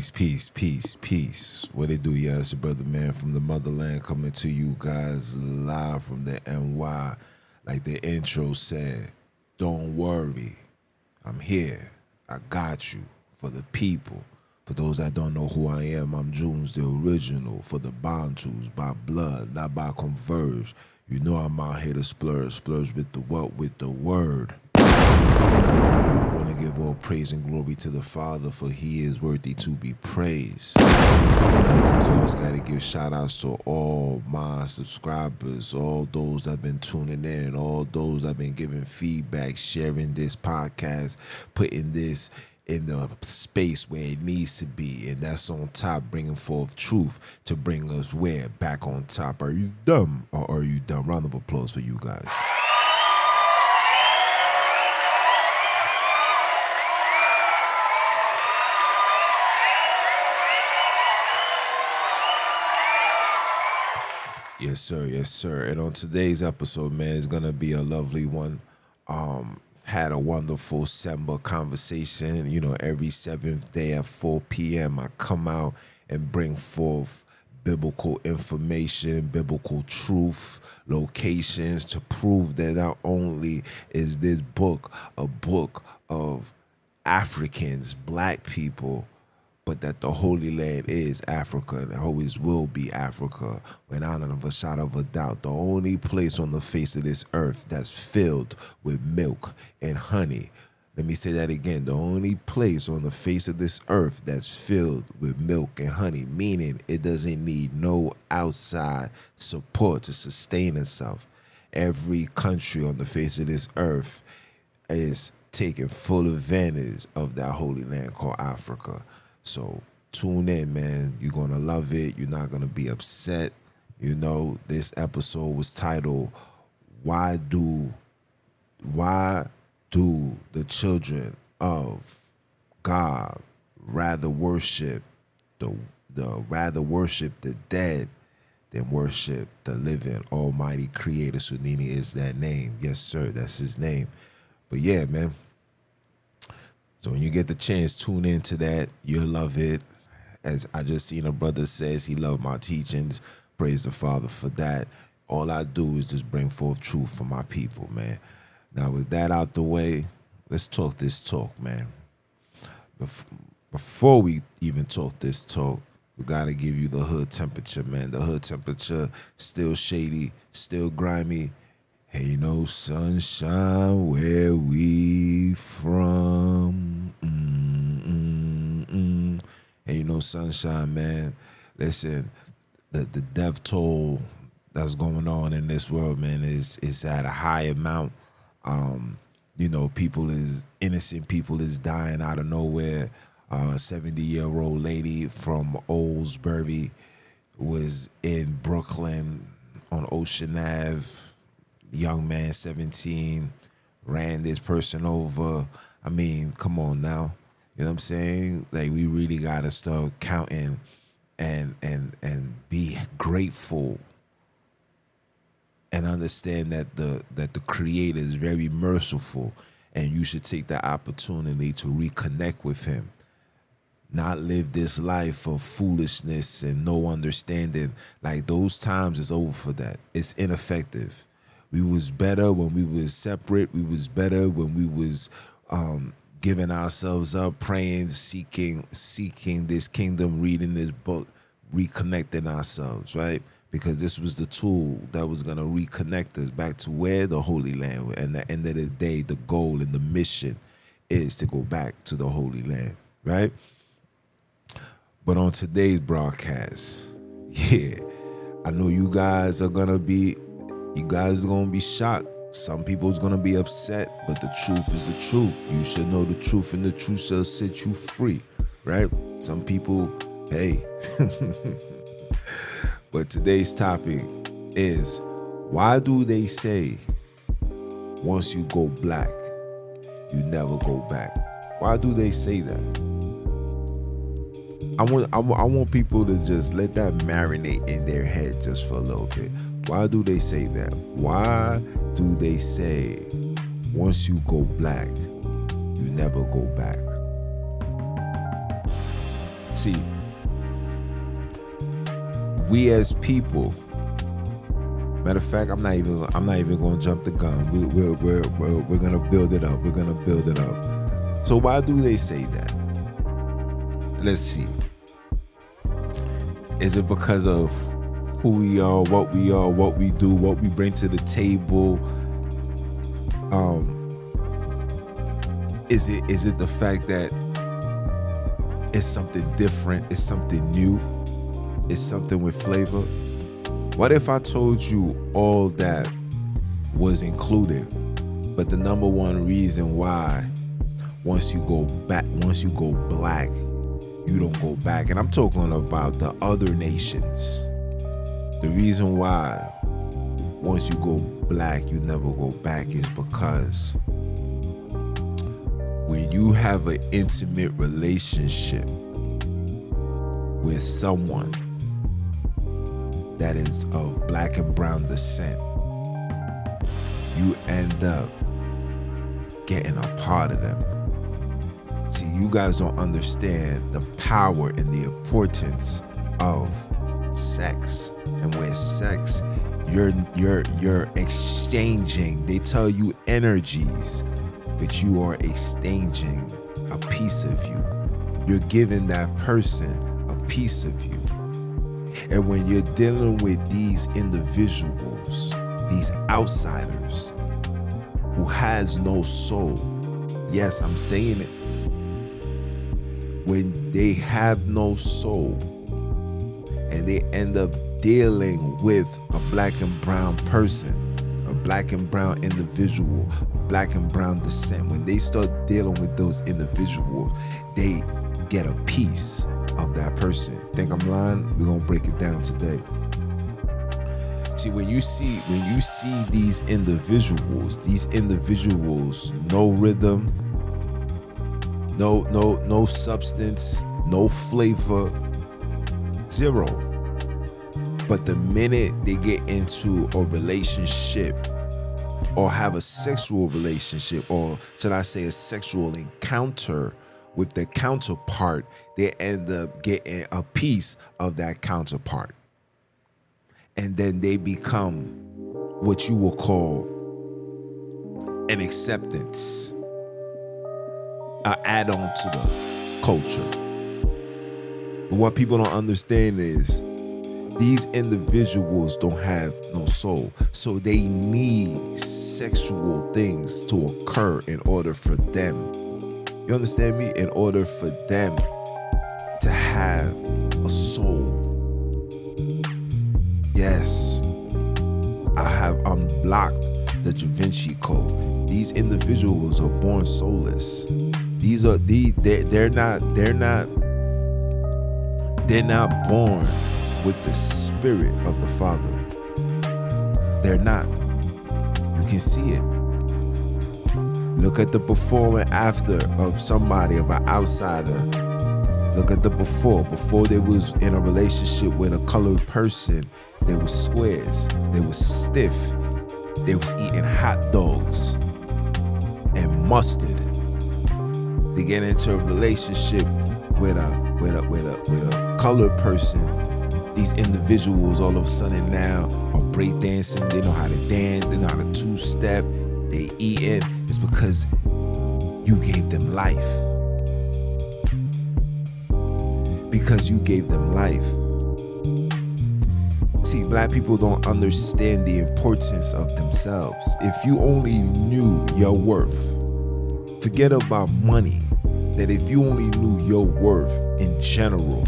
Peace. What it do, yeah? It's your brother, man, from the motherland coming to you guys live from the NY. Like the intro said, don't worry. I'm here. I got you. For the people. For those that don't know who I am, I'm Junes, the original. For the Bantus, by blood, not by converge. You know I'm out here to splurge with the what? With the word. Want to give all praise and glory to the Father, for he is worthy to be praised. And of course, got to give shout outs to all my subscribers, all those that have been tuning in, all those that have been giving feedback, sharing this podcast, putting this in the space where it needs to be. And that's on top, bringing forth truth to bring us where? Back on top. Are you dumb or are you dumb? Round of applause for you guys. Yes, sir. And on today's episode, man, it's gonna be a lovely one. Had a wonderful December conversation. You know, every seventh day at 4 p.m. I come out and bring forth biblical information, biblical truth, locations to prove that not only is this book a book of Africans, black people, but that the Holy Land is Africa and always will be Africa without a shadow of a doubt. The only place on the face of this earth that's filled with milk and honey. Let me say that again. The only place on the face of this earth that's filled with milk and honey, meaning it doesn't need no outside support to sustain itself. Every country on the face of this earth is taking full advantage of that Holy Land called Africa. So tune in, man. You're going to love it. You're not going to be upset. You know, this episode was titled, Why do the children of God rather worship the dead than worship the living Almighty Creator? Sunini is that name. Yes, sir. That's his name. But yeah, man. So when you get the chance, tune into that. You'll love it. As I just seen a brother says he loved my teachings. Praise the Father for that. All I do is just bring forth truth for my people, man. Now with that out the way, let's talk this talk, man. Before we even talk this talk, we got to give you the hood temperature, man. The hood temperature, still shady, still grimy. Ain't no sunshine where we from. Ain't no sunshine, man. Listen, the death toll that's going on in this world, man, is at a high amount. You know, innocent people is dying out of nowhere. 70-year-old lady from Oldsbury was in Brooklyn on Ocean Ave. Young man, 17, ran this person over. I mean, come on now. You know what I'm saying? Like, we really got to start counting and be grateful and understand that the Creator is very merciful, and you should take the opportunity to reconnect with him. Not live this life of foolishness and no understanding. Like, those times is over for that. It's ineffective. We was better when we was separate. We was better when we was giving ourselves up, praying, seeking this kingdom, reading this book, reconnecting ourselves, right? Because this was the tool that was going to reconnect us back to where? The Holy Land. And at the end of the day, the goal and the mission is to go back to the Holy Land, right? But on today's broadcast, yeah, I know you guys are going to be shocked. Some people's going to be upset, but the truth is the truth. You should know the truth, and the truth shall set you free, right? Some people, hey. But today's topic is, why do they say once you go black, you never go back? Why do they say that? I want people to just let that marinate in their head just for a little bit. Why do they say that? Why do they say once you go black, you never go back? See, we as people, matter of fact, I'm not even going to jump the gun. We're going to build it up. We're going to build it up. So why do they say that? Let's see. Is it because of who we are, what we do, what we bring to the table? Is it the fact that it's something different, it's something new, it's something with flavor? What if I told you all that was included, but the number one reason why once you go black, you don't go back, and I'm talking about the other nations. The reason why once you go black, you never go back is because when you have an intimate relationship with someone that is of black and brown descent, you end up getting a part of them. See, you guys don't understand the power and the importance of sex. And with sex, you're exchanging. They tell you energies, but you are exchanging a piece of you. You're giving that person a piece of you. And when you're dealing with these individuals, these outsiders who has no soul, yes, I'm saying it. When they have no soul and they end up dealing with a black and brown person, a black and brown individual, black and brown descent, when they start dealing with those individuals, they get a piece of that person. Think I'm lying? We're gonna break it down today. See, when you see these individuals, no rhythm, no substance, no flavor, zero. But the minute they get into a relationship or have a sexual relationship, or should I say a sexual encounter with the counterpart, they end up getting a piece of that counterpart. And then they become what you will call an acceptance, an add-on to the culture. And what people don't understand is these individuals don't have no soul, so they need sexual things to occur in order for them, you understand me? In order for them to have a soul. Yes, I have unblocked the Da Vinci Code. These individuals are born soulless. They're not born with the spirit of the Father. They're not. You can see it. Look at the before and after of somebody, of an outsider. Look at the before. Before they was in a relationship with a colored person, they were squares. They was stiff. They was eating hot dogs and mustard. They get into a relationship with a colored person. These individuals all of a sudden now are breakdancing. They know how to dance. They know how to two-step. They eating. It's because you gave them life. Because you gave them life. See, black people don't understand the importance of themselves. If you only knew your worth, forget about money, that if you only knew your worth in general,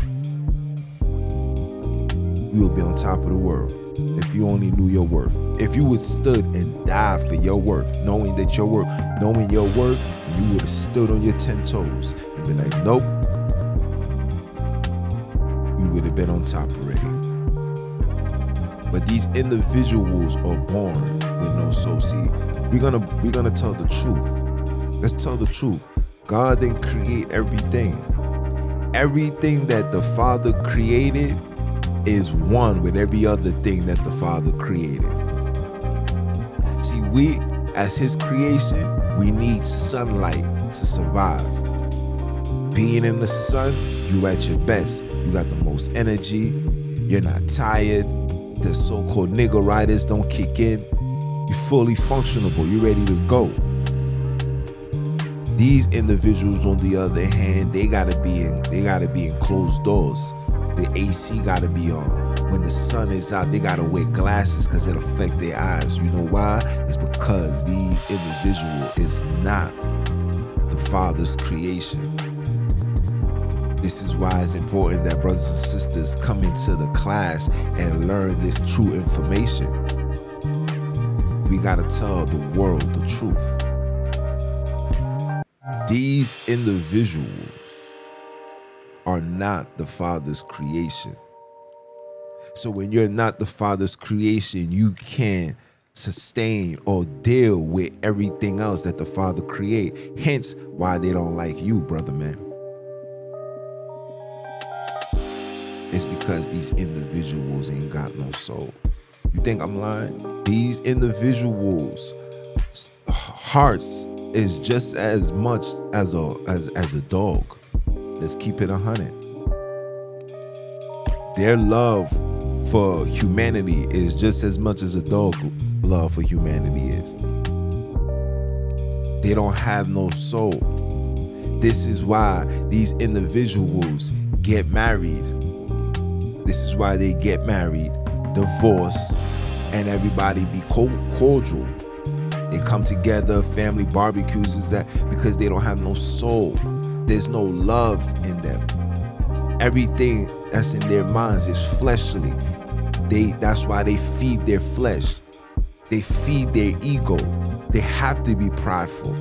you would be on top of the world. If you only knew your worth. If you would stood and died for your worth, knowing your worth, you would have stood on your 10 toes and be like, nope. You would have been on top already. But these individuals are born with no soul. See, we're gonna tell the truth. Let's tell the truth. God didn't create everything. Everything that the Father created is one with every other thing that the Father created. See, we, as His creation, we need sunlight to survive. Being in the sun You at your best. You got the most energy. You're not tired. The so-called nigga riders don't kick in. You're fully functionable. You're ready to go. These individuals, on the other hand, they gotta be in closed doors. The AC gotta be on. When the sun is out, they gotta wear glasses because it affects their eyes. You know why? It's because these individuals is not the Father's creation. This is why it's important that brothers and sisters come into the class and learn this true information. We gotta tell the world the truth. These individuals are not the Father's creation. So when you're not the Father's creation, you can't sustain or deal with everything else that the Father create. Hence why they don't like you, brother man. It's because these individuals ain't got no soul. You think I'm lying? These individuals' hearts is just as much as a dog. Let's keep it 100. Their love for humanity is just as much as a dog love for humanity is. They don't have no soul. This is why these individuals get married. This is why they get married, divorce, and everybody be cordial. They come together, family barbecues, is that because they don't have no soul. There's no love in them. Everything that's in their minds is fleshly. That's why they feed their flesh. They feed their ego. They have to be prideful.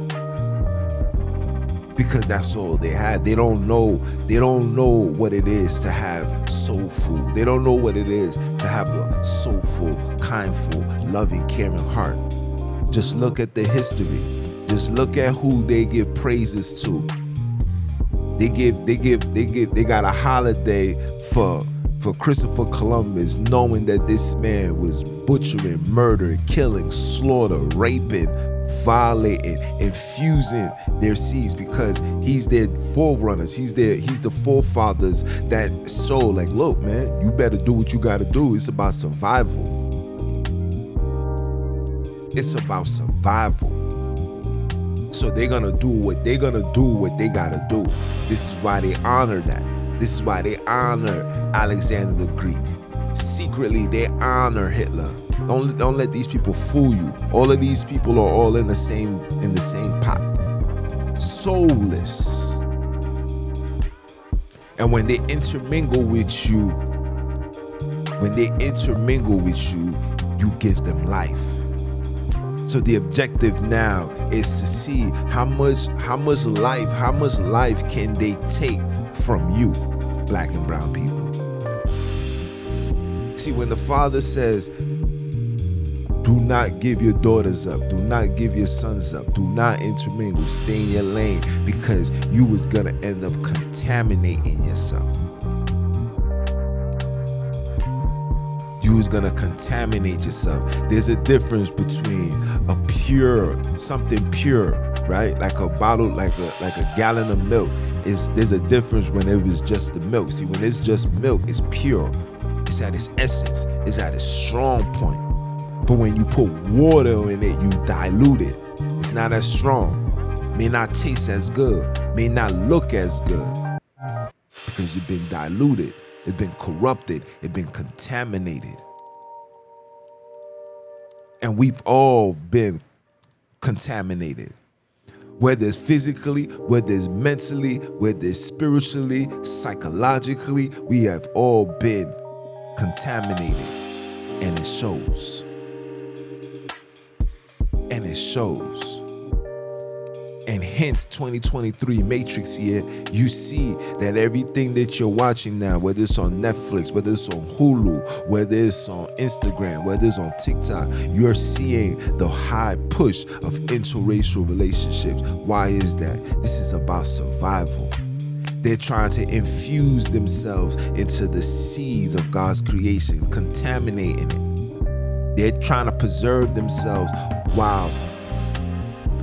Because that's all they have. They don't know what it is to have soul food. They don't know what it is to have a soulful, kindful, loving, caring heart. Just look at the history. Just look at who they give praises to. They got a holiday for Christopher Columbus, knowing that this man was butchering, murdering, killing, slaughter, raping, violating, infusing their seeds, because he's their forerunners. He's the forefathers that soul like, look, man, you better do what you gotta do. It's about survival. It's about survival. So they're gonna do what they gotta do. This is why they honor that. This is why they honor Alexander the Greek. Secretly, they honor Hitler. Don't let these people fool you. All of these people are all in the same pot. Soulless. And when they intermingle with you, you give them life. So the objective now is to see how much life can they take from you, black and brown people. See, when the Father says, do not give your daughters up, do not give your sons up, do not intermingle, stay in your lane, because you was gonna end up contaminating yourself. You was gonna contaminate yourself. There's a difference between something pure, right? Like a bottle, like a gallon of milk. There's a difference when it was just the milk. See, when it's just milk, it's pure. It's at its essence. It's at its strong point. But when you put water in it, you dilute it. It's not as strong. May not taste as good. May not look as good. Because you've been diluted. It's been corrupted. It's been contaminated. And we've all been contaminated. Whether it's physically, whether it's mentally, whether it's spiritually, psychologically, we have all been contaminated. And it shows. And it shows. And hence 2023 Matrix year, you see that everything that you're watching now, whether it's on Netflix, whether it's on Hulu, whether it's on Instagram, whether it's on TikTok, you're seeing the high push of interracial relationships. Why is that? This is about survival. They're trying to infuse themselves into the seeds of God's creation, contaminating it. They're trying to preserve themselves while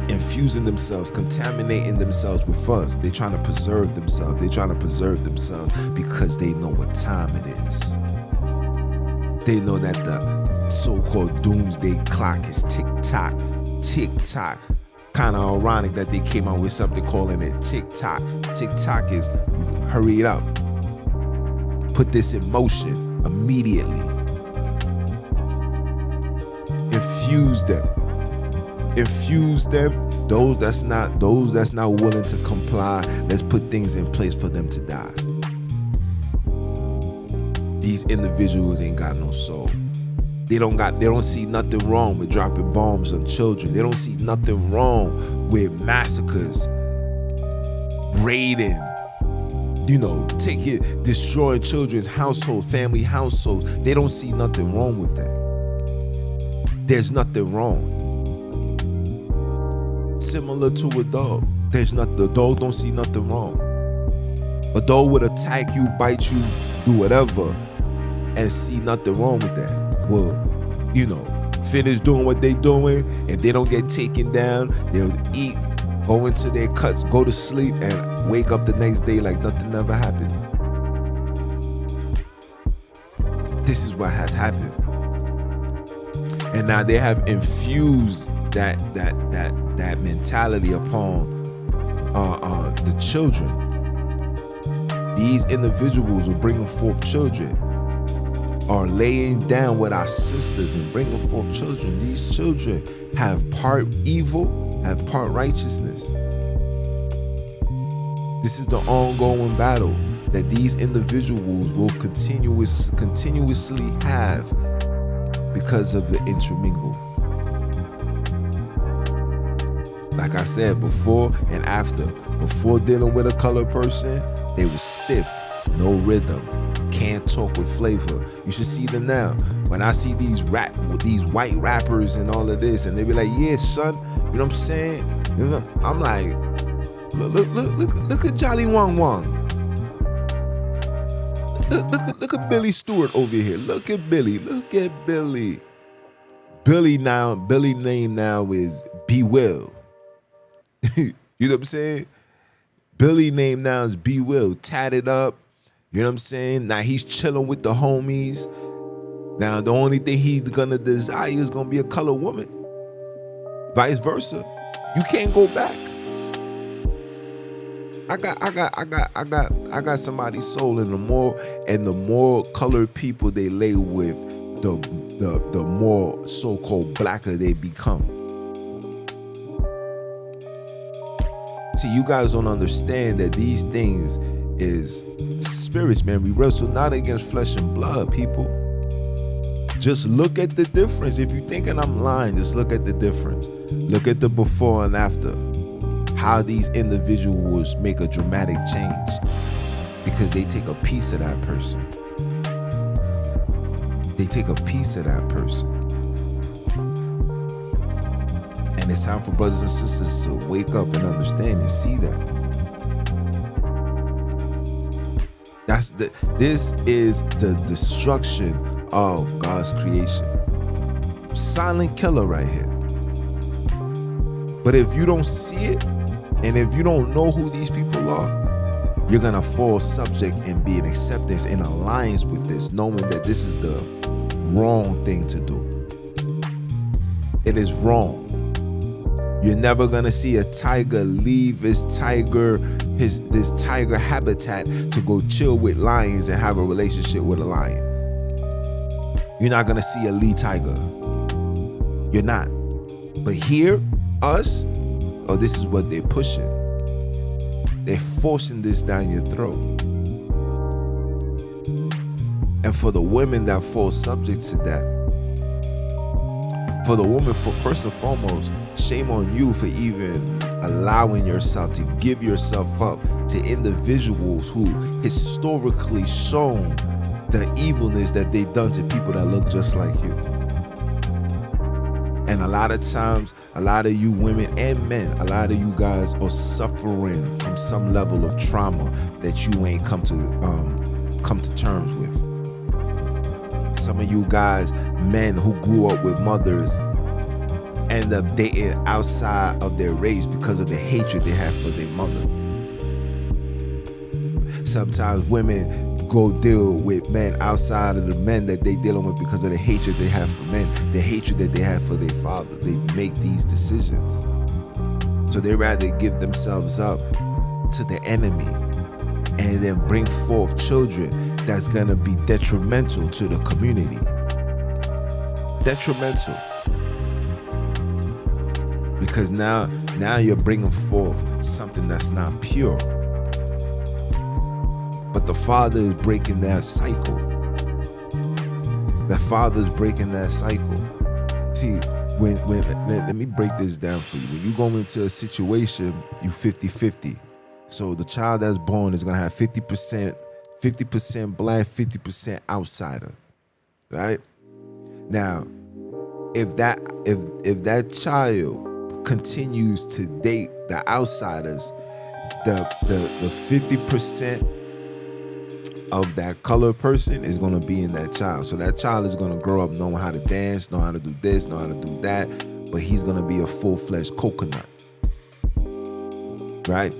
infusing themselves, contaminating themselves with us. They're trying to preserve themselves. They're trying to preserve themselves because they know what time it is. They know that the so-called doomsday clock is tick-tock, tick-tock. Kind of ironic that they came out with something calling it tick-tock. Tick-tock is hurry it up. Put this in motion immediately. Infuse them. Infuse them. Those that's not willing to comply, let's put things in place for them to die. These individuals ain't got no soul. They don't see nothing wrong with dropping bombs on children. They don't see nothing wrong with massacres, raiding, destroying children's households, family households. They don't see nothing wrong with that. There's nothing wrong. Similar to a dog. The dog don't see nothing wrong. A dog would attack you, bite you, do whatever, and see nothing wrong with that. Well, finish doing what they doing. If they don't get taken down, they'll eat, go into their cuts, go to sleep, and wake up the next day like nothing ever happened. This is what has happened. And now they have infused that mentality upon the children. These individuals who bringing forth children are laying down with our sisters and bringing forth children. These children have part evil, have part righteousness. This is the ongoing battle that these individuals will continuously have because of the intermingle. Like I said, before and after. Before dealing with a colored person, they were stiff, no rhythm, can't talk with flavor. You should see them now. When I see these white rappers and all of this, and they be like, yeah, son, you know what I'm saying? I'm like, look at Jolly Wong Wong. Look at Billy Stewart over here. Look at Billy. Billy name now is Be Will. You know what I'm saying? Billy name now is Be Will, tatted up. You know what I'm saying? Now he's chilling with the homies. Now the only thing he's gonna desire is gonna be a colored woman. Vice versa. You can't go back. I got somebody's soul, and the more colored people they lay with, the more so-called blacker they become. See, you guys don't understand that these things is spirits, man. We wrestle not against flesh and blood, people. Just look at the difference. If you're thinking I'm lying, just look at the difference. Look at the before and after. How these individuals make a dramatic change because they take a piece of that person. They take a piece of that person. And it's time for brothers and sisters to wake up and understand and see that. This is the destruction of God's creation. Silent killer right here. But if you don't see it, and if you don't know who these people are, you're gonna fall subject and be in acceptance and alliance with this, knowing that this is the wrong thing to do. It is wrong. You're never gonna see a tiger leave his tiger habitat to go chill with lions and have a relationship with a lion. You're not gonna see a Lee tiger. You're not. But here, us, this is what they're pushing. They're forcing this down your throat. And for the women that fall subject to that, for the woman, first and foremost, shame on you for even allowing yourself to give yourself up to individuals who historically shown the evilness that they've done to people that look just like you. And a lot of times, a lot of you women and men, a lot of you guys are suffering from some level of trauma that you ain't come to terms with. Some of you guys, men who grew up with mothers end up dating outside of their race because of the hatred they have for their mother. Sometimes women go deal with men outside of the men that they dealing with because of the hatred they have for men, the hatred that they have for their father. They make these decisions. So they rather give themselves up to the enemy and then bring forth children that's gonna be detrimental to the community. Detrimental. Because now you're bringing forth something that's not pure. But the father is breaking that cycle. The father is breaking that cycle. See, when let me break this down for you. When you go into a situation, you 50-50. So the child that's born is gonna have 50% black, 50% outsider. Right? Now, if that child continues to date the outsiders, the 50% of that colored person is going to be in that child. So that child is going to grow up knowing how to dance, know how to do this, know how to do that, but he's going to be a full-fledged coconut. Right?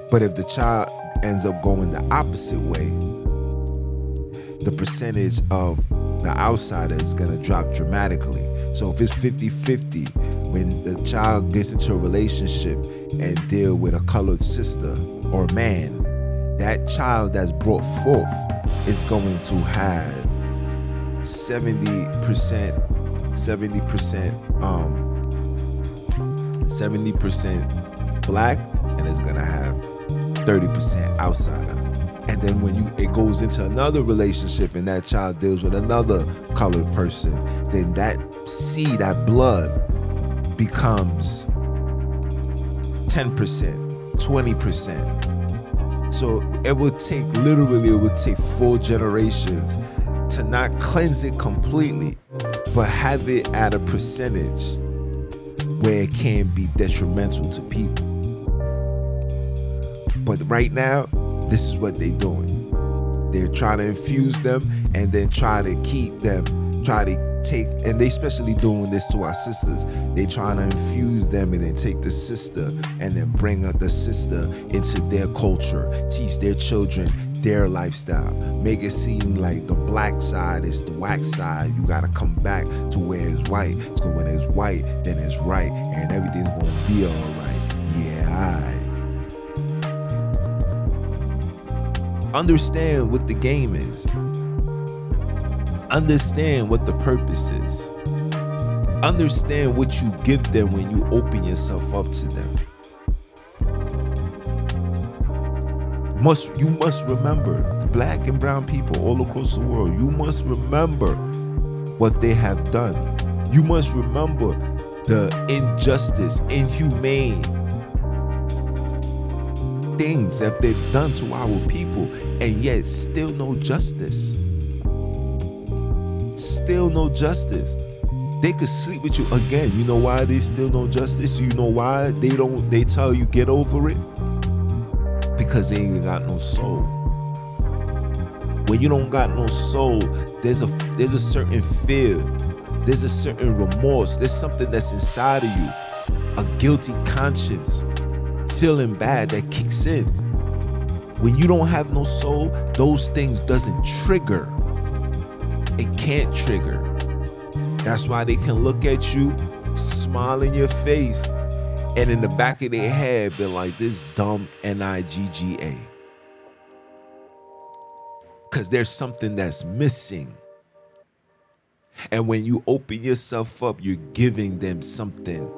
But if the child ends up going the opposite way, the percentage of the outsider is going to drop dramatically. So if it's 50-50, when the child gets into a relationship and deal with a colored sister or man, that child that's brought forth is going to have 70% black, and it's gonna have 30% outsider. And then when it goes into another relationship and that child deals with another colored person, then that seed, that blood, becomes 10%, 20%. So it would take 4 generations to not cleanse it completely, but have it at a percentage where it can be detrimental to people. But right now, this is what they're doing. They're trying to infuse them and then try to keep them, and they especially doing this to our sisters. They trying to infuse them and then take the sister and then bring up the sister into their culture, teach their children their lifestyle, make it seem like the black side is the whack side. You gotta come back to where it's white. So when it's white, then it's right, and everything's gonna be all right. Yeah, Understand what the game is. Understand what the purpose is. Understand what you give them when you open yourself up to them. You must remember, the black and brown people all across the world, you must remember what they have done. You must remember the injustice, inhumane things that they've done to our people, and yet still no justice. Still no justice. They could sleep with you again. You know why they still no justice? You know why they tell you get over it? Because they ain't got no soul. When you don't got no soul, there's a certain fear. There's a certain remorse. There's something that's inside of you. A guilty conscience, feeling bad that kicks in. When you don't have no soul, those things doesn't trigger. It can't trigger. That's why they can look at you, smile in your face, and in the back of their head be like, this dumb Nigga. Because there's something that's missing. And when you open yourself up, you're giving them something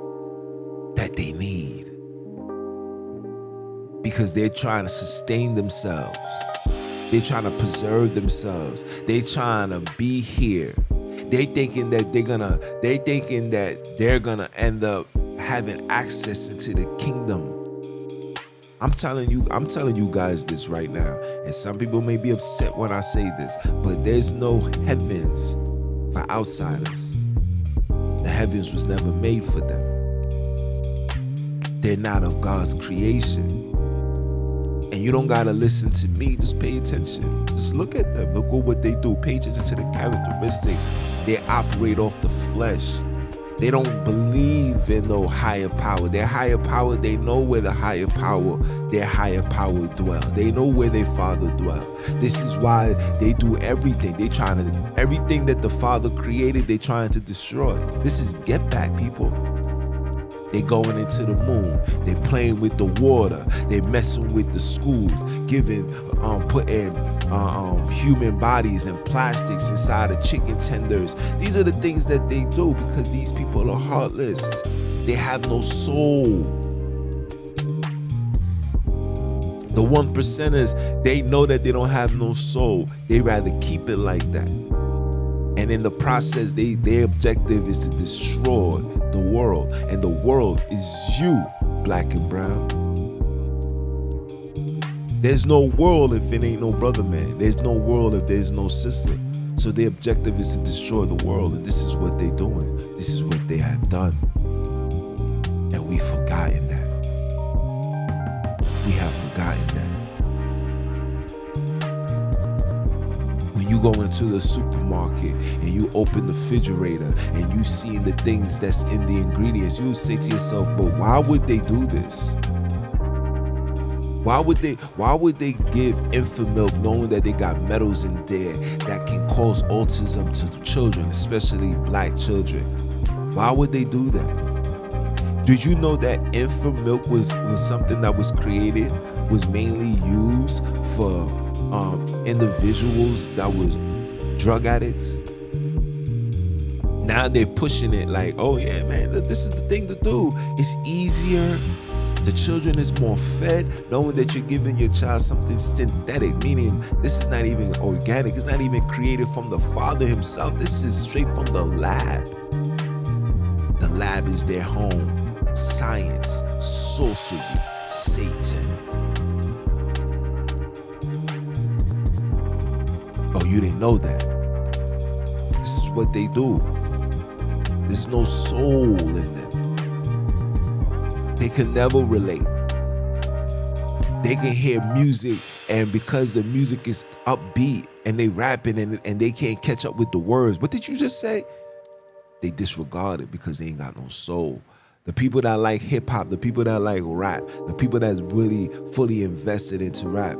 that they need. Because they're trying to sustain themselves. They're trying to preserve themselves. They're trying to be here. They thinking that they're gonna end up having access into the kingdom. I'm telling you guys this right now, and some people may be upset when I say this, but there's no heavens for outsiders. The heavens was never made for them. They're not of God's creation. And you don't gotta listen to me, just pay attention. Just look at them, look at what they do. Pay attention to the characteristics. They operate off the flesh. They don't believe in no higher power. Their higher power, they know where their higher power dwell. They know where their Father dwell. This is why they do everything. Everything that the Father created, they trying to destroy. This is get back, people. They going into the moon. They playing with the water. They messing with the schools, putting human bodies and plastics inside of chicken tenders. These are the things that they do because these people are heartless. They have no soul. The 1%ers, they know that they don't have no soul. They rather keep it like that. And in the process, their objective is to destroy the world. And the world is you, black and brown. There's no world if it ain't no brother, man. There's no world if there's no sister. So their objective is to destroy the world. And this is what they're doing. This is what they have done. And we've forgotten that. We have forgotten that. When you go into the supermarket and you open the refrigerator and you see the things that's in the ingredients, you say to yourself, but why would they do this? Why would they give infant milk knowing that they got metals in there that can cause autism to children, especially black children? Why would they do that? Did you know that infant milk was something that was created, was mainly used for individuals that was drug addicts? Now they're pushing it like, oh yeah, man, this is the thing to do. It's easier. The children is more fed, knowing that you're giving your child something synthetic, meaning this is not even organic. It's not even created from the Father himself. This is straight from the lab. The lab is their home. Science, sorcery, Satan. Oh, you didn't know that? This is what they do. There's no soul in them. They can never relate. They can hear music, and because the music is upbeat and they rapping and they can't catch up with the words. What did you just say? They disregard it because they ain't got no soul. The people that like hip hop, the people that like rap, the people that's really fully invested into rap,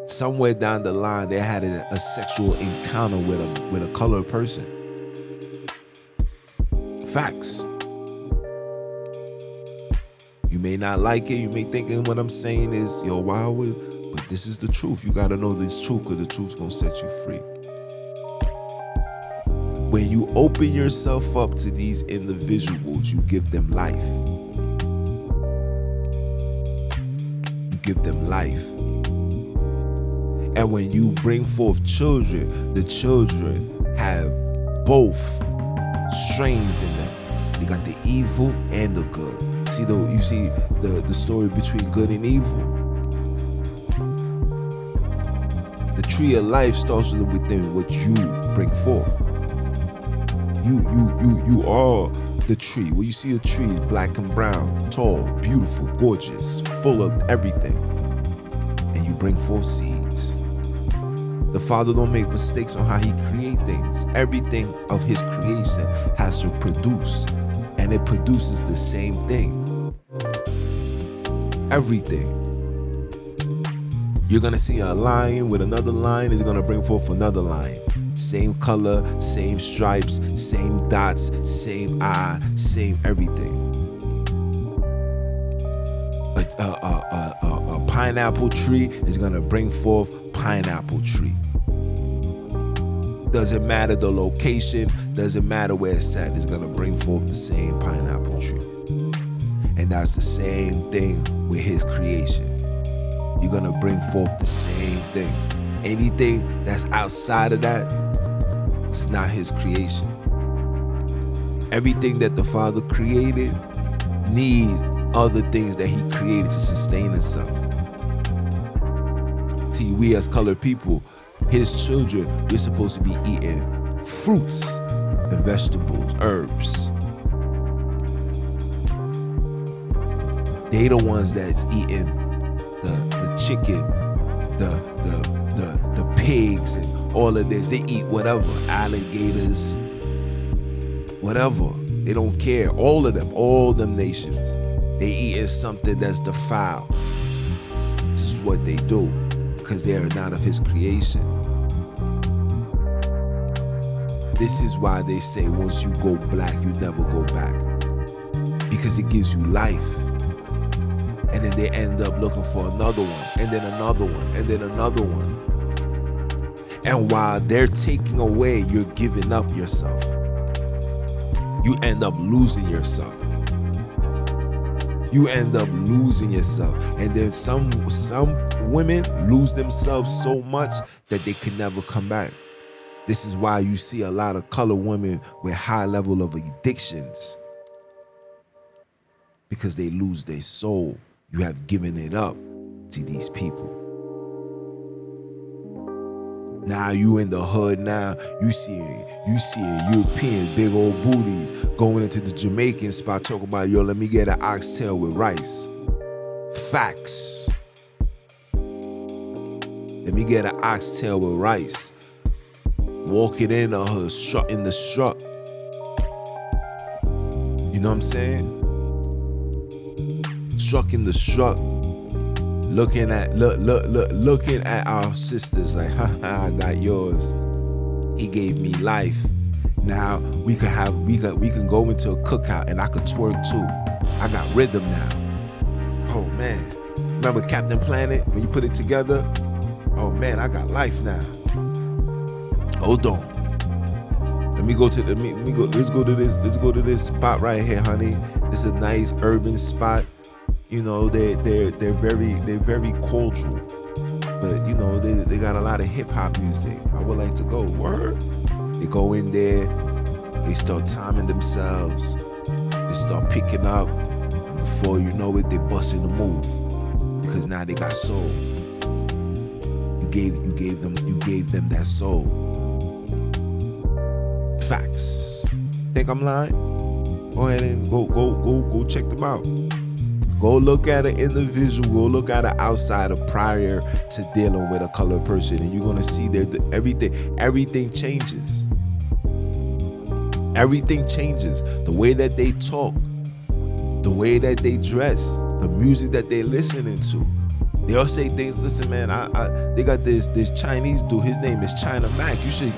somewhere down the line they had a sexual encounter with a colored person. Facts. You may not like it. You may think what I'm saying is, yo, why would? But this is the truth. You got to know this truth because the truth's going to set you free. When you open yourself up to these individuals, you give them life. You give them life. And when you bring forth children, the children have both strains in them. They got the evil and the good. You see the story between good and evil. The tree of life starts within what you bring forth. You are the tree. When you see a tree, it's black and brown, tall, beautiful, gorgeous, full of everything. And you bring forth seeds. The Father don't make mistakes on how he create things. Everything of his creation has to produce. And it produces the same thing. Everything. You're gonna see a lion with another lion is gonna bring forth another lion. Same color, same stripes, same dots, same eye, same everything. A pineapple tree is gonna bring forth pineapple tree. Doesn't matter the location, doesn't matter where it's at, it's gonna bring forth the same pineapple tree. And that's the same thing with his creation. You're gonna bring forth the same thing. Anything that's outside of that, it's not his creation. Everything that the Father created needs other things that he created to sustain itself. See, we as colored people, his children, we're supposed to be eating fruits and vegetables, herbs. They the ones that's eating the chicken, the pigs and all of this. They eat whatever, alligators. whatever. They don't care. All of them, all them nations, they eating something that's defiled. This is what they do because they are not of his creation. This is why they say once you go black, you never go back. Because it gives you life. And then they end up looking for another one, and then another one, and then another one. And while they're taking away, you're giving up yourself. You end up losing yourself. You end up losing yourself. And then some women lose themselves so much that they can never come back. This is why you see a lot of colored women with high level of addictions. Because they lose their soul. You have given it up to these people. Now you in the hood now, you see European big old booties going into the Jamaican spot talking about, yo, let me get an oxtail with rice. Facts. Let me get an oxtail with rice. Walking in a hood, strutting the strut. You know what I'm saying? Strucking the strut. Looking at our sisters like, haha, I got yours. He gave me life. Now we can go into a cookout and I could twerk too. I got rhythm now. Oh man. Remember Captain Planet when you put it together? Oh man, I got life now. Hold on. Let's go to this spot right here, honey. This is a nice urban spot. You know, they're very cordial, but you know they got a lot of hip hop music. I would like to go. Word. They go in there, they start timing themselves, they start picking up, and before you know it, they busting the move because now they got soul. You gave them that soul. Facts. Think I'm lying? Go ahead and go check them out. Go look at an individual, go look at an outsider prior to dealing with a colored person, and you're gonna see that everything changes. Everything changes. The way that they talk, the way that they dress, the music that they're listening to. They'll say things, listen man, they got this Chinese dude, his name is China Mac. You should,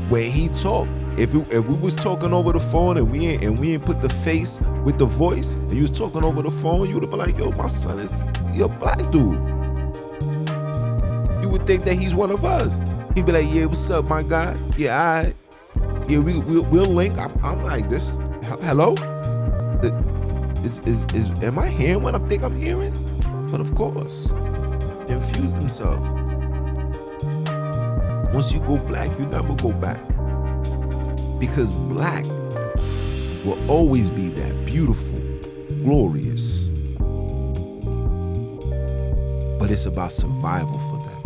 when he talk, if we was talking over the phone and we ain't put the face with the voice, and you was talking over the phone, you would have been like, yo, my son is a black dude. You would think that he's one of us. He'd be like, yeah, what's up, my guy? Yeah, all right. Yeah, we'll link. I'm like, this, hello? Am I hearing what I think I'm hearing? But of course, infuse themselves. Once you go black, you never go back. Because black will always be that beautiful, glorious. But it's about survival for them.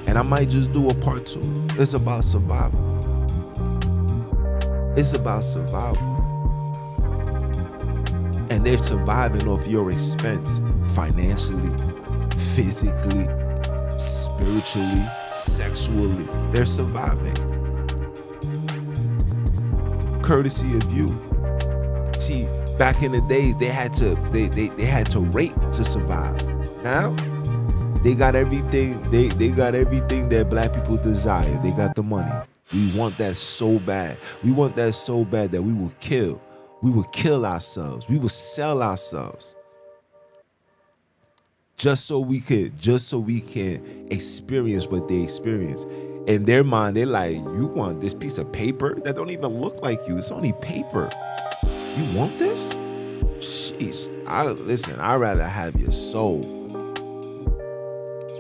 And I might just do a part 2. It's about survival. It's about survival. And they're surviving off your expense financially, physically, spiritually, sexually. They're surviving. Courtesy of you. See, back in the days, they had to rape to survive. Now, they got everything. They got everything that black people desire. They got the money. We want that so bad. We want that so bad that we will kill. We will kill ourselves. We will sell ourselves. Just so we can experience what they experience. In their mind, they're like, you want this piece of paper that don't even look like you. It's only paper. You want this? Sheesh. I'd rather have your soul.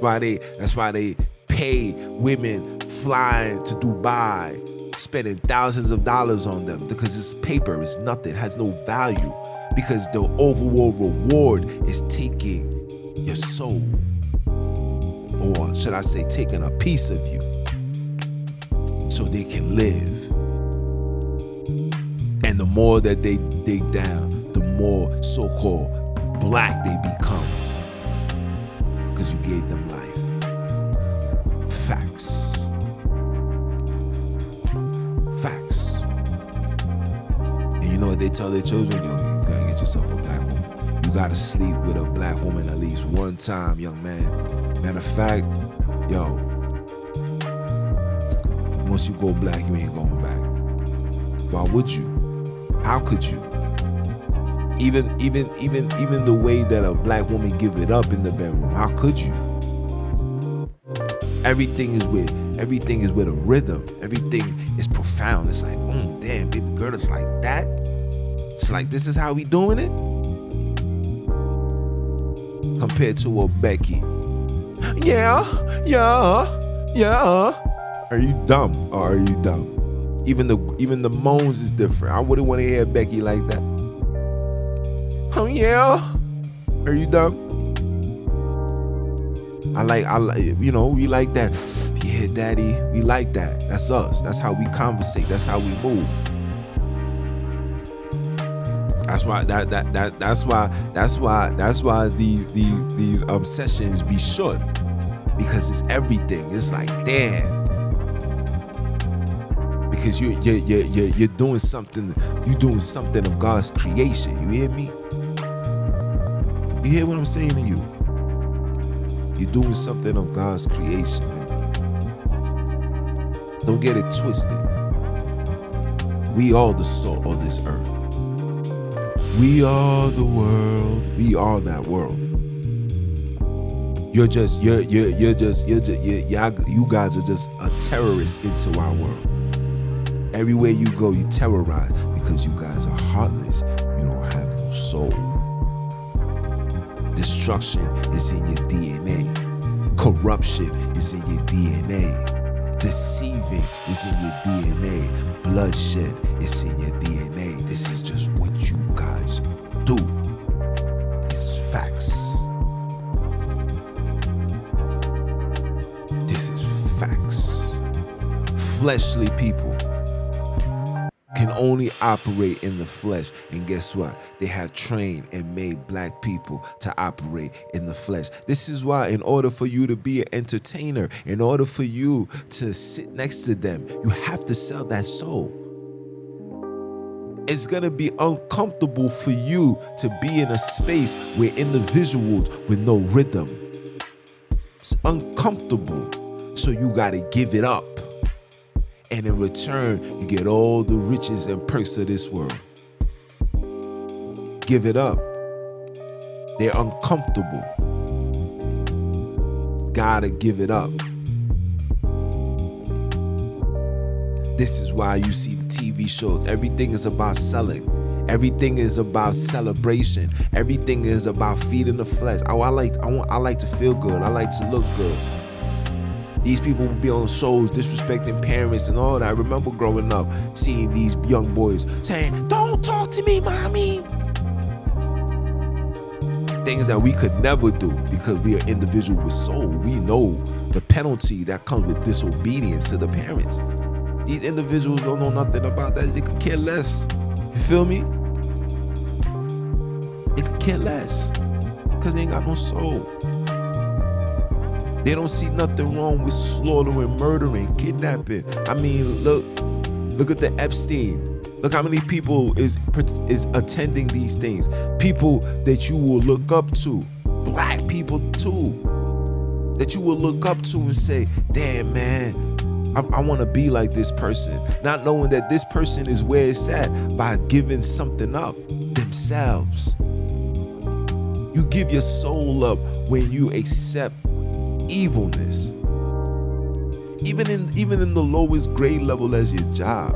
That's why they pay women flying to Dubai, spending thousands of dollars on them, because it's paper, it's nothing, has no value. Because the overall reward is taking your soul. Or should I say, taking a piece of you so they can live. And the more that they dig down, the more so-called black they become. Because you gave them life. Facts. Facts. tell their children, yo, you gotta get yourself a black woman. You gotta sleep with a black woman at least one time, young man. Matter of fact, yo, once you go black, you ain't going back. Why would you? How could you? Even the way that a black woman give it up in the bedroom, how could you? Everything is with a rhythm. Everything is profound. It's like, damn, baby girl, it's like that. It's like, this is how we doing it? Compared to a Becky. Yeah. Are you dumb or are you dumb? Even the moans is different. I wouldn't want to hear Becky like that. Oh yeah. Are you dumb? I like, we like that. Yeah, daddy, we like that. That's us. That's how we conversate. That's how we move. That's why these sessions be short, because it's everything. It's like, damn. Because you're doing something. You're doing something of God's creation. You hear me? You hear what I'm saying to you? You're doing something of God's creation, man. Don't get it twisted. We are the salt of this earth. We are the world. We are that world. You guys are just a terrorist into our world. Everywhere you go, you terrorize because you guys are heartless. You don't have no soul. Destruction is in your DNA. Corruption is in your DNA. Deceiving is in your DNA. Bloodshed is in your DNA. This is just what you guys do. This is facts. This is facts. Fleshly people can only operate in the flesh. And guess what? They have trained and made black people to operate in the flesh. This is why, in order for you to be an entertainer, in order for you to sit next to them, you have to sell that soul. It's gonna be uncomfortable for you to be in a space where individuals with no rhythm. It's uncomfortable. So you gotta give it up. And in return, you get all the riches and perks of this world. Give it up. They're uncomfortable. Gotta give it up. This is why you see the TV shows. Everything is about selling. Everything is about celebration. Everything is about feeding the flesh. I like to feel good. I like to look good. These people will be on shows disrespecting parents and all that. I remember growing up seeing these young boys saying, "Don't talk to me, mommy." Things that we could never do because we are individuals with soul. We know the penalty that comes with disobedience to the parents. These individuals don't know nothing about that. They could care less. You feel me? They could care less because they ain't got no soul. They don't see nothing wrong with slaughtering, murdering, kidnapping. I mean, look at the Epstein. Look how many people is attending these things. People that you will look up to, black people too, that you will look up to and say, "Damn, man, I want to be like this person." Not knowing that this person is where it's at by giving something up themselves. You give your soul up when you accept evilness, even in the lowest grade level as your job.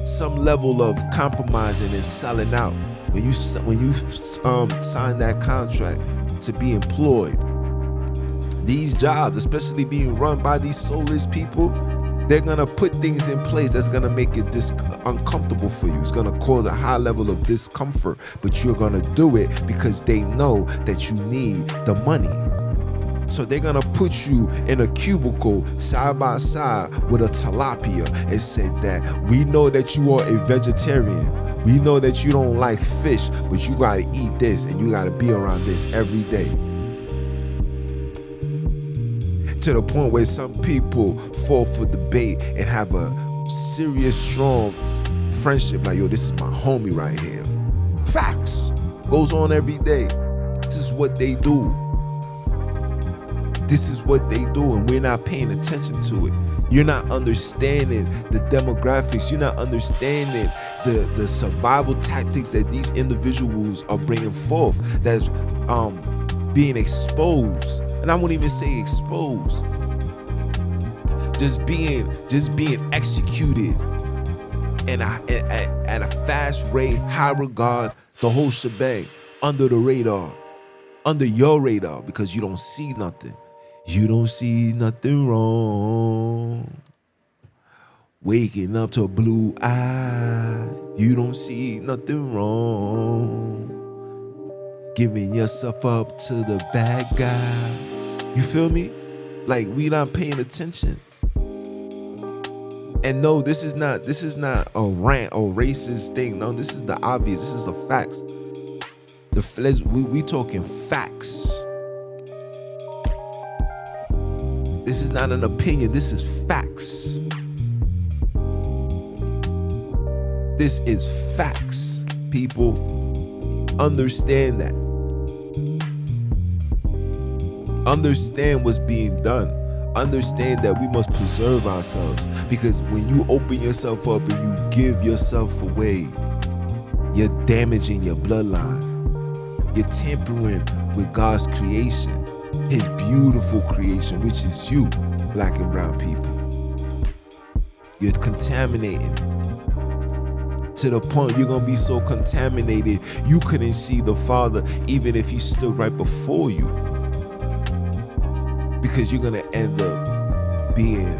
Some level of compromising and selling out when you sign that contract to be employed. These jobs, especially being run by these soulless people, they're gonna put things in place that's gonna make it uncomfortable for you. It's gonna cause a high level of discomfort, but you're gonna do it because they know that you need the money. So they're gonna put you in a cubicle side by side with a tilapia and say that we know that you are a vegetarian. We know that you don't like fish, but you gotta eat this and you gotta be around this every day. To the point where some people fall for the bait and have a serious, strong friendship, like, yo, this is my homie right here. Facts. Goes on every day. This is what they do. This is what they do, and we're not paying attention to it. You're not understanding the demographics. You're not understanding the survival tactics that these individuals are bringing forth, that's being exposed. And I won't even say exposed. Just being executed at a fast rate, high regard, the whole shebang, under the radar, under your radar, because you don't see nothing. You don't see nothing wrong. Waking up to a blue eye, you don't see nothing wrong. Giving yourself up to the bad guy. You feel me? Like, we not paying attention. And no, this is not a rant or racist thing. No, this is the obvious. This is the facts. We talking facts. This is not an opinion. This is facts. This is facts. People, understand that. Understand what's being done. Understand that we must preserve ourselves, because when you open yourself up and you give yourself away, you're damaging your bloodline. You're tampering with God's creation, His beautiful creation, which is you, black and brown people. You're contaminating it to the point you're going to be so contaminated you couldn't see the Father even if He stood right before you, because you're going to end up being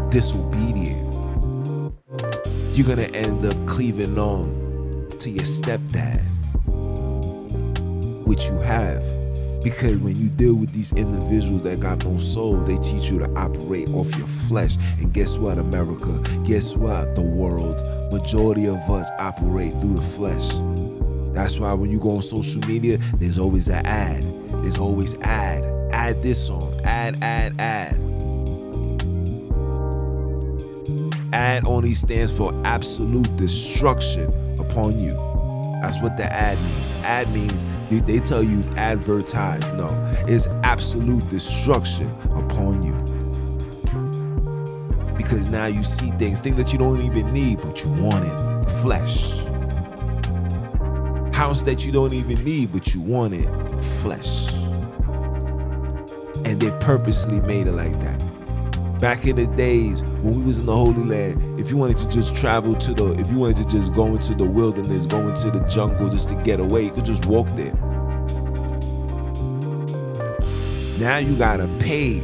disobedient. You're going to end up cleaving on to your stepdad, which you have. Because when you deal with these individuals that got no soul, they teach you to operate off your flesh. And guess what, America? Guess what, the world? Majority of us operate through the flesh. That's why when you go on social media, there's always an ad. There's always ad. Add this song. Ad. Ad only stands for absolute destruction upon you. That's what the ad means. Ad means they tell you advertise. No, it's absolute destruction upon you. Because now you see things that you don't even need, but you want it. Flesh. House that you don't even need, but you want it. Flesh. And they purposely made it like that. Back in the days when we was in the Holy Land, if you wanted to just if you wanted to just go into the wilderness, go into the jungle just to get away, you could just walk there. Now you gotta pay.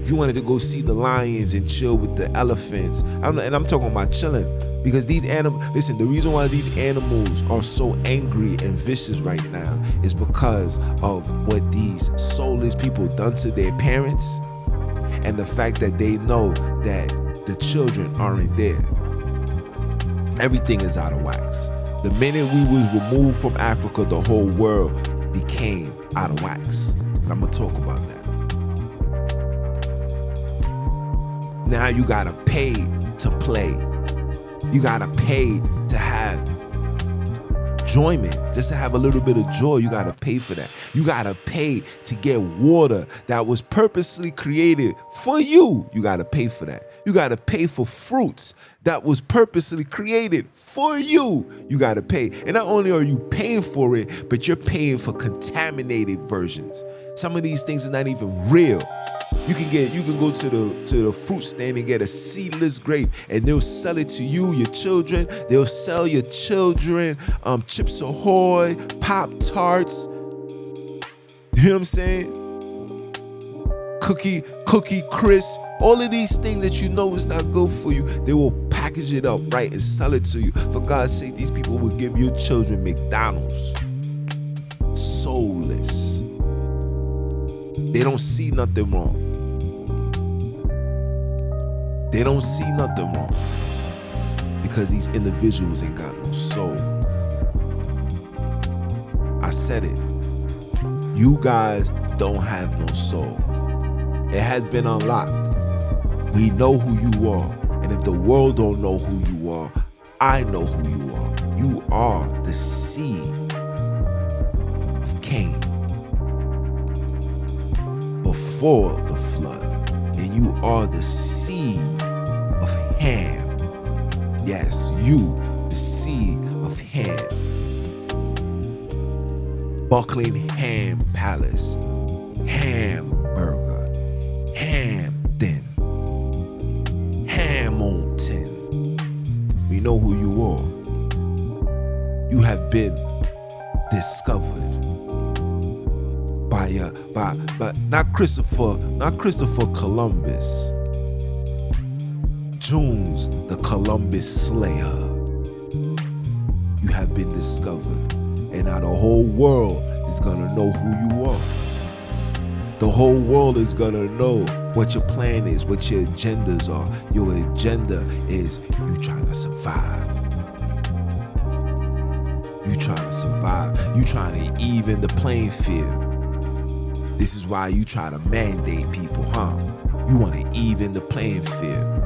If you wanted to go see the lions and chill with the elephants, I'm talking about chilling, because these animals, listen, the reason why these animals are so angry and vicious right now is because of what these soulless people done to their parents. And the fact that they know that the children aren't there. Everything is out of wax. The minute we was removed from Africa, the whole world became out of wax. And I'm gonna talk about that. Now you gotta pay to play. You gotta pay to have enjoyment. Just to have a little bit of joy, you gotta pay for that. You gotta pay to get water that was purposely created for you. You gotta pay for that. You gotta pay for fruits that was purposely created for you. You gotta pay. And not only are you paying for it, but you're paying for contaminated versions. Some of these things are not even real. You can go to the fruit stand and get a seedless grape, and they'll sell it to you, your children. They'll sell your children Chips Ahoy, Pop-Tarts. You know what I'm saying? Cookie Crisp. All of these things that you know is not good for you, they will package it up right and sell it to you. For God's sake, these people will give your children McDonald's. Soulless. They don't see nothing wrong. They don't see nothing wrong, because these individuals ain't got no soul. I said it. You guys don't have no soul. It has been unlocked. We know who you are. And if the world don't know who you are, I know who you are. You are the seed of Cain before the flood. And you are the seed of Ham. Yes, you, the seed of Ham. Buckling Ham Palace, Hamburger, Hampton, Hamilton. We know who you are. You have been discovered by not Christopher Columbus. Jones, the Columbus Slayer. You have been discovered. And now the whole world is gonna know who you are. The whole world is gonna know what your plan is, what your agendas are. Your agenda is you trying to survive. You trying to survive. You trying to even the playing field. This is why you try to mandate people, huh? You want to even the playing field.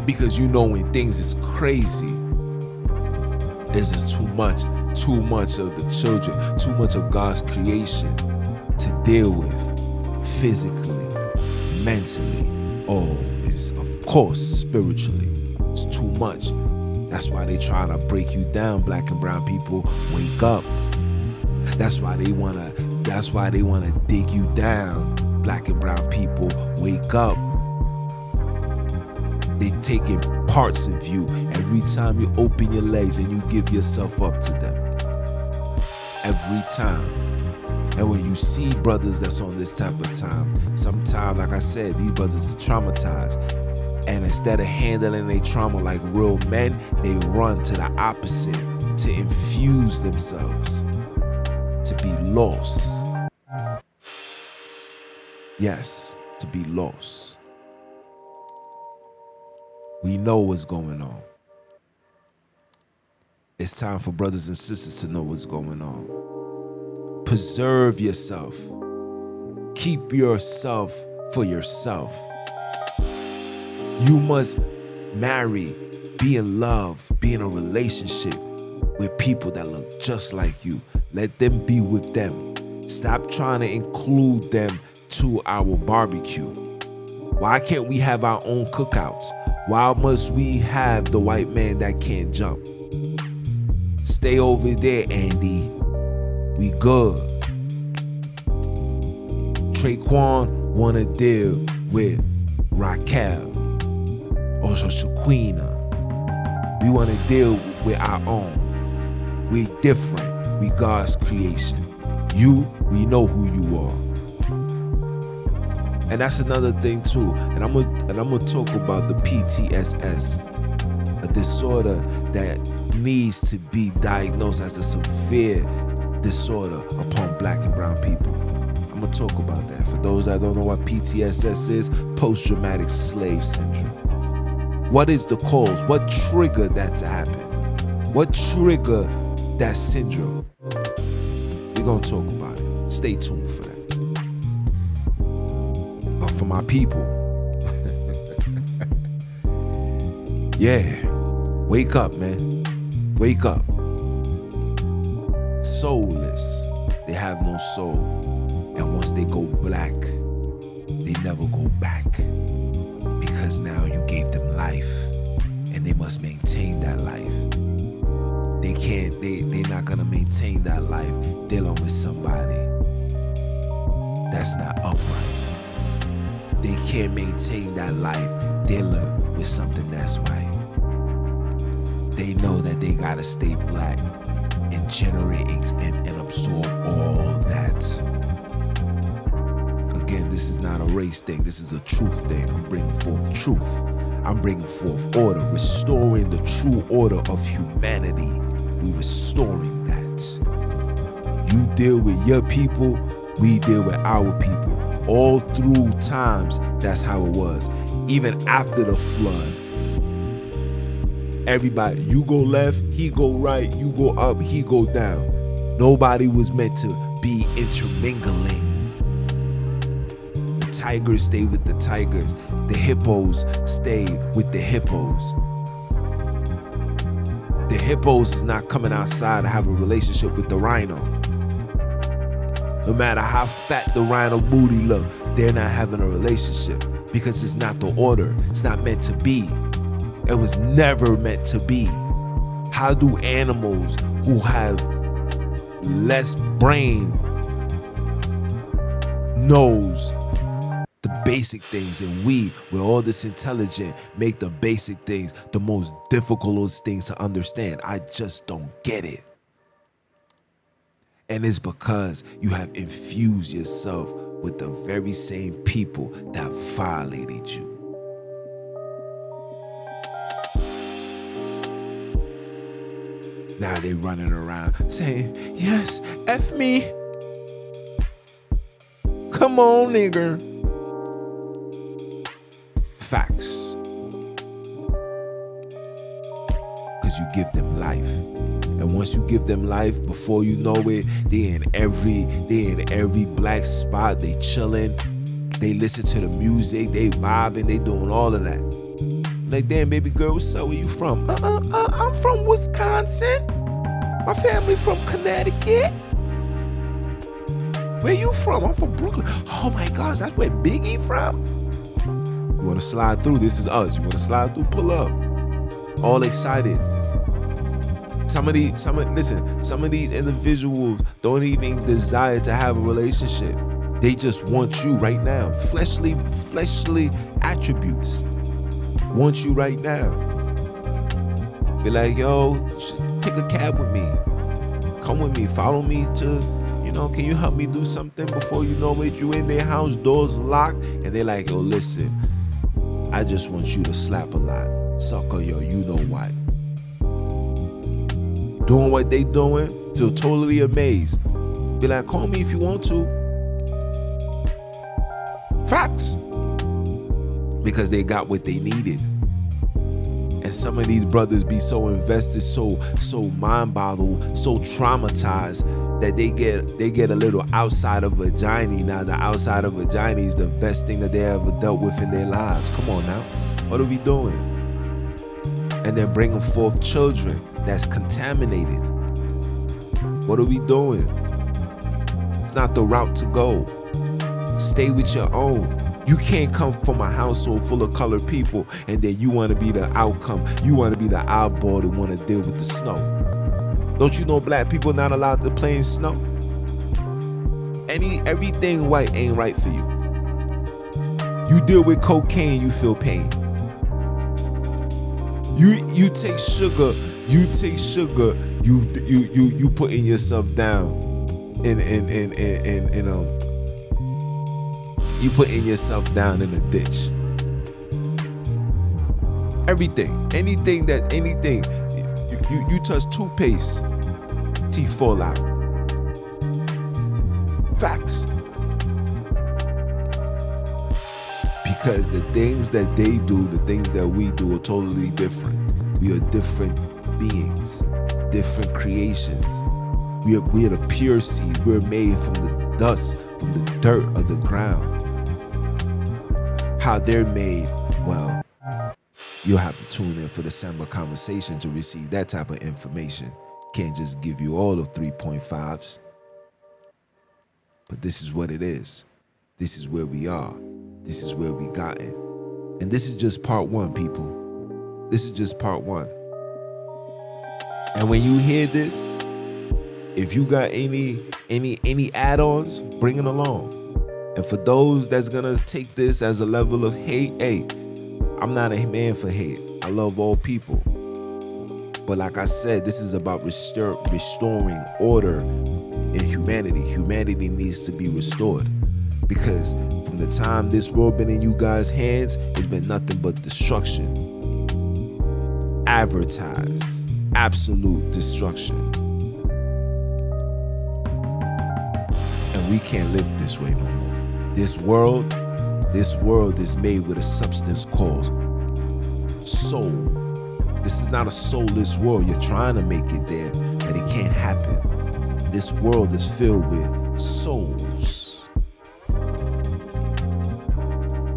Because you know when things is crazy, there's just too much of the children, too much of God's creation to deal with physically, mentally, is of course spiritually. It's too much. That's why they trying to break you down, black and brown people. Wake up. That's why they wanna dig you down, black and brown people. Wake up. They taking parts of you every time you open your legs and you give yourself up to them. Every time. And when you see brothers that's on this type of time, sometimes, like I said, these brothers is traumatized. And instead of handling their trauma like real men, they run to the opposite to infuse themselves, to be lost. Yes, to be lost. We know what's going on. It's time for brothers and sisters to know what's going on. Preserve yourself. Keep yourself for yourself. You must marry, be in love, be in a relationship with people that look just like you. Let them be with them. Stop trying to include them to our barbecue. Why can't we have our own cookouts? Why must we have the white man that can't jump? Stay over there, Andy. We good. Traquan wanna deal with Raquel or Shaquina. We wanna deal with our own. We different. We God's creation. You, we know who you are. And that's another thing too. And I'm gonna talk about the PTSS, a disorder that needs to be diagnosed as a severe disorder upon black and brown people. I'm gonna talk about that. For those that don't know what PTSS is, post-traumatic slave syndrome. What is the cause? What triggered that to happen? What triggered that syndrome? We're gonna talk about it. Stay tuned for that. But for my people, yeah, wake up, man. Wake up. Soulless. They have no soul. And once they go black, they never go back. Because now you gave them life. And they must maintain that life. They're not gonna maintain that life dealing with somebody that's not upright. They can't maintain that life dealing with something that's white. They know that they gotta stay black and generate and absorb all that. Again, this is not a race thing. This is a truth thing. I'm bringing forth truth. I'm bringing forth order, restoring the true order of humanity. We restoring that. You deal with your people, we deal with our people. All through times, that's how it was. Even after the flood, everybody, you go left, he go right, you go up, he go down. Nobody was meant to be intermingling. The tigers stay with the tigers. The hippos stay with the hippos. The hippos is not coming outside to have a relationship with the rhino. No matter how fat the rhino booty look, they're not having a relationship because it's not the order. It's not meant to be. It was never meant to be. How do animals who have less brain knows the basic things, and we, with all this intelligent, make the basic things the most difficult things to understand? I just don't get it. And it's because you have infused yourself with the very same people that violated you. Now they running around saying, yes, F me. Come on, nigger. Facts. Because you give them life. And once you give them life, before you know it, they in every black spot, they chilling, they listen to the music, they vibing, they doing all of that. Like, damn, baby girl, what's up? Where you from? I'm from Wisconsin. My family from Connecticut. Where you from? I'm from Brooklyn. Oh my gosh, that's where Biggie from? You wanna slide through? This is us. You wanna slide through? Pull up. All excited. Some of these individuals don't even desire to have a relationship. They just want you right now. Fleshly attributes. Want you right now. Be like, yo, take a cab with me. Come with me. Follow me to, can you help me do something? Before you know it, you in their house, doors locked, and they're like, yo, listen, I just want you to slap a lot. Sucker, yo, you know what? Doing what they doing, feel totally amazed. Be like, call me if you want to. Facts. Because they got what they needed. And some of these brothers be so invested, so mind-boggled, so traumatized that they get a little outside of vagina. Now the outside of vagina is the best thing that they ever dealt with in their lives. Come on now. What are we doing? And then bringing forth children that's contaminated. What are we doing? It's not the route to go. Stay with your own. You can't come from a household full of colored people and then you want to be the outcome. You want to be the eyeball that want to deal with the snow. Don't you know black people not allowed to play in snow? Everything white ain't right for you. You deal with cocaine, you feel pain. You take sugar, you putting yourself down you putting yourself down in a ditch. Anything, you touch toothpaste, teeth fall out. Facts. Because the things that they do, the things that we do are totally different. We are different beings, different creations. We are the pure seed. We're made from the dust, from the dirt of the ground. How they're made, well, you'll have to tune in for the Samba conversation to receive that type of information. Can't just give you all of 3.5s. But this is what it is. This is where we are. This is where we gotten. And this is just part one, people. This is just part one. And when you hear this, if you got any add-ons, bring it along. And for those that's gonna take this as a level of hate, hey, I'm not a man for hate. I love all people. But like I said, this is about restoring order in humanity. Humanity needs to be restored. Because from the time this world been in you guys' hands, it's been nothing but destruction. Advertised. Absolute destruction. And we can't live this way no more. This world is made with a substance called soul. This is not a soulless world. You're trying to make it there, but it can't happen. This world is filled with souls.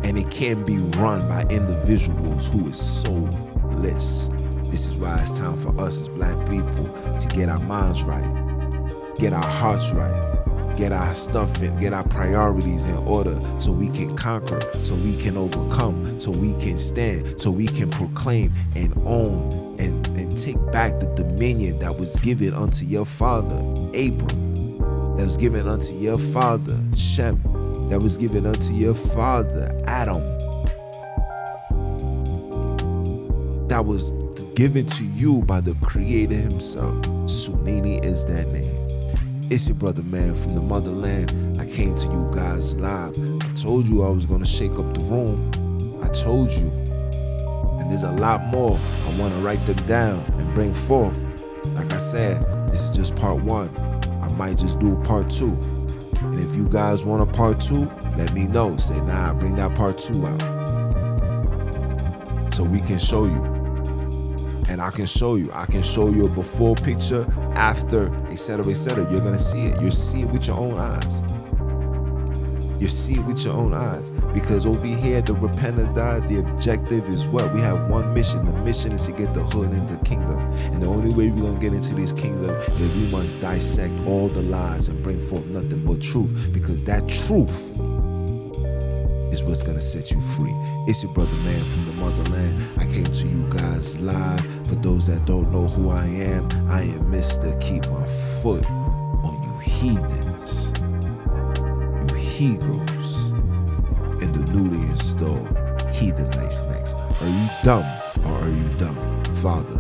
And it can be run by individuals who is soulless. This is why it's time for us as black people to get our minds right, get our hearts right, get our stuff in, get our priorities in order so we can conquer, so we can overcome, so we can stand, so we can proclaim and own and take back the dominion that was given unto your father, Abram, that was given unto your father, Shem, that was given unto your father, Adam, that was given to you by the Creator himself. Sunini is that name. It's your brother, man, from the motherland. I came to you guys live. I told you I was gonna shake up the room. I told you. And there's a lot more. I wanna write them down and bring forth. Like I said, this is just part one. I might just do a part two. And if you guys want a part two, let me know. Say, nah, bring that part two out. So we can show you. And I can show you. I can show you a before picture, after, etc., etc. You're gonna see it. You'll see it with your own eyes. You see it with your own eyes. Because over here, the repent or die, the objective is what? We have one mission. The mission is to get the hood in the kingdom. And the only way we're going to get into this kingdom is we must dissect all the lies and bring forth nothing but truth. Because that truth is what's going to set you free. It's your brother, man, from the motherland. I came to you guys live. For those that don't know who I am Mr. Keep My Foot on you heathens. You Hebrews. And the newly installed Heathenites next. Are you dumb or are you dumb? Father,